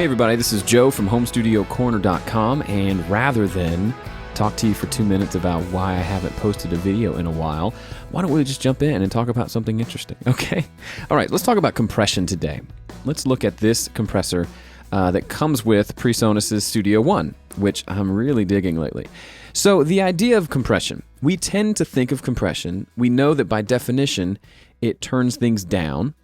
Hey everybody, this is Joe from HomeStudioCorner.com, and rather than talk to you for 2 minutes about why I haven't posted a video in a while, why don't we just jump in and talk about something interesting, okay? All right, let's talk about compression today. Let's look at this compressor that comes with PreSonus' Studio One, which I'm really digging lately. So the idea of compression, we tend to think of compression, we know that by definition it turns things down,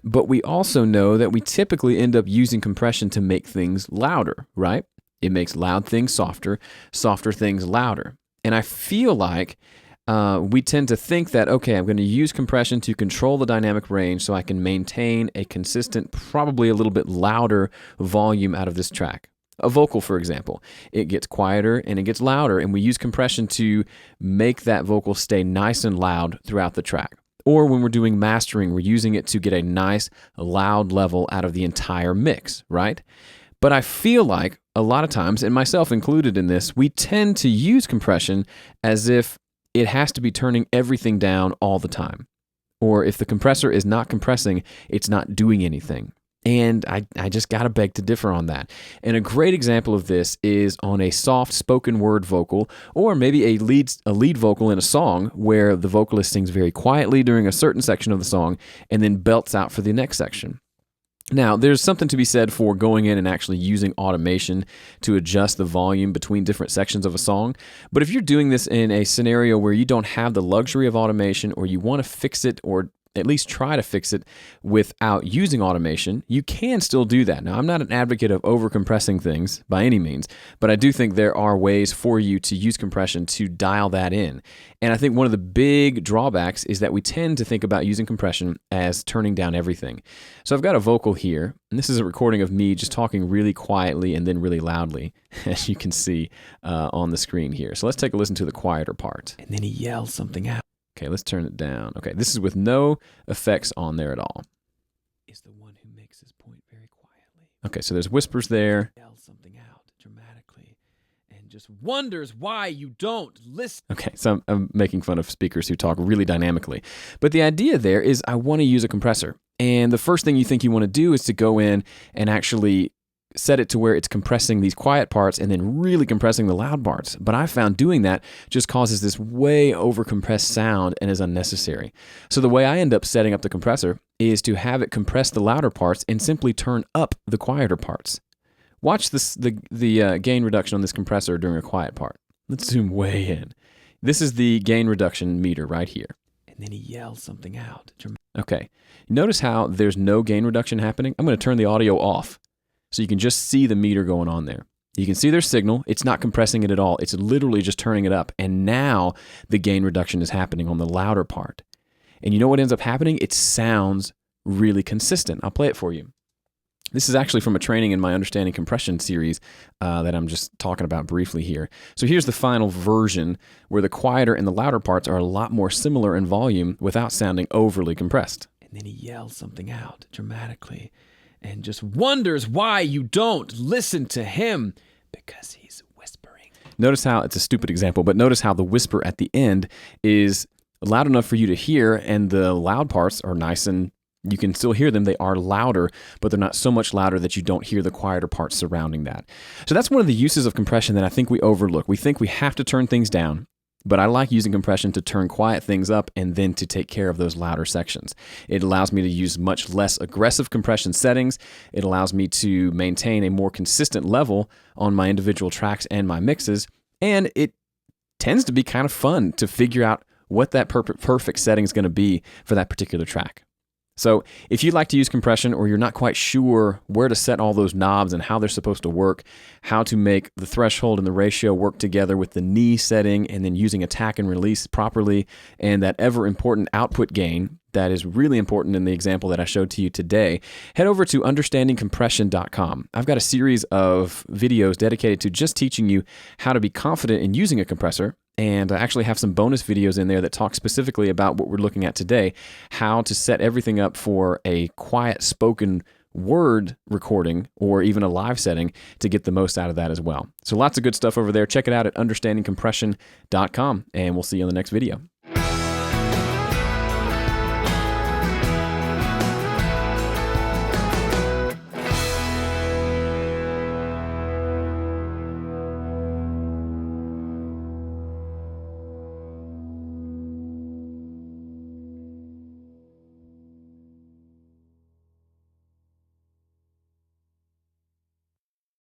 but we also know that we typically end up using compression to make things louder, right? It makes loud things softer, softer things louder. And I feel like we tend to think that, okay, I'm going to use compression to control the dynamic range so I can maintain a consistent, probably a little bit louder volume out of this track. A vocal, for example, it gets quieter and it gets louder, and we use compression to make that vocal stay nice and loud throughout the track. Or when we're doing mastering, we're using it to get a nice, loud level out of the entire mix, right? But I feel like a lot of times, and myself included in this, we tend to use compression as if it has to be turning everything down all the time. Or if the compressor is not compressing, it's not doing anything. And I just gotta beg to differ on that. And a great example of this is on a soft spoken word vocal, or maybe a lead vocal in a song where the vocalist sings very quietly during a certain section of the song and then belts out for the next section. Now, there's something to be said for going in and actually using automation to adjust the volume between different sections of a song. But if you're doing this in a scenario where you don't have the luxury of automation, or you want to fix it, or at least try to fix it without using automation, you can still do that. Now, I'm not an advocate of over-compressing things by any means, but I do think there are ways for you to use compression to dial that in. And I think one of the big drawbacks is that we tend to think about using compression as turning down everything. So I've got a vocal here, and this is a recording of me just talking really quietly and then really loudly, as you can see on the screen here. So let's take a listen to the quieter part. And then he yells something out. Okay, let's turn it down. Okay, this is with no effects on there at all. Is the one who makes his point very quietly. Okay, so there's whispers there. Yells something out dramatically and just wonders why you don't listen. Okay, so I'm making fun of speakers who talk really dynamically. But the idea there is I want to use a compressor. And the first thing you think you want to do is to go in and actually set it to where it's compressing these quiet parts and then really compressing the loud parts. But I found doing that just causes this way over-compressed sound and is unnecessary. So the way I end up setting up the compressor is to have it compress the louder parts and simply turn up the quieter parts. Watch this, the gain reduction on this compressor during a quiet part. Let's zoom way in. This is the gain reduction meter right here. And then he yells something out. Okay, notice how there's no gain reduction happening? I'm going to turn the audio off, so you can just see the meter going on there. You can see their signal. It's not compressing it at all. It's literally just turning it up. And now the gain reduction is happening on the louder part. And you know what ends up happening? It sounds really consistent. I'll play it for you. This is actually from a training in my Understanding Compression series that I'm just talking about briefly here. So here's the final version where the quieter and the louder parts are a lot more similar in volume without sounding overly compressed. And then he yells something out dramatically and just wonders why you don't listen to him because he's whispering. Notice how, it's a stupid example, but notice how the whisper at the end is loud enough for you to hear, and the loud parts are nice and you can still hear them. They are louder, but they're not so much louder that you don't hear the quieter parts surrounding that. So that's one of the uses of compression that I think we overlook. We think we have to turn things down, but I like using compression to turn quiet things up and then to take care of those louder sections. It allows me to use much less aggressive compression settings. It allows me to maintain a more consistent level on my individual tracks and my mixes. And it tends to be kind of fun to figure out what that perfect setting is going to be for that particular track. So if you'd like to use compression, or you're not quite sure where to set all those knobs and how they're supposed to work, how to make the threshold and the ratio work together with the knee setting, and then using attack and release properly, and that ever important output gain that is really important in the example that I showed to you today, head over to understandingcompression.com. I've got a series of videos dedicated to just teaching you how to be confident in using a compressor. And I actually have some bonus videos in there that talk specifically about what we're looking at today, how to set everything up for a quiet spoken word recording or even a live setting to get the most out of that as well. So lots of good stuff over there. Check it out at understandingcompression.com, and we'll see you on the next video.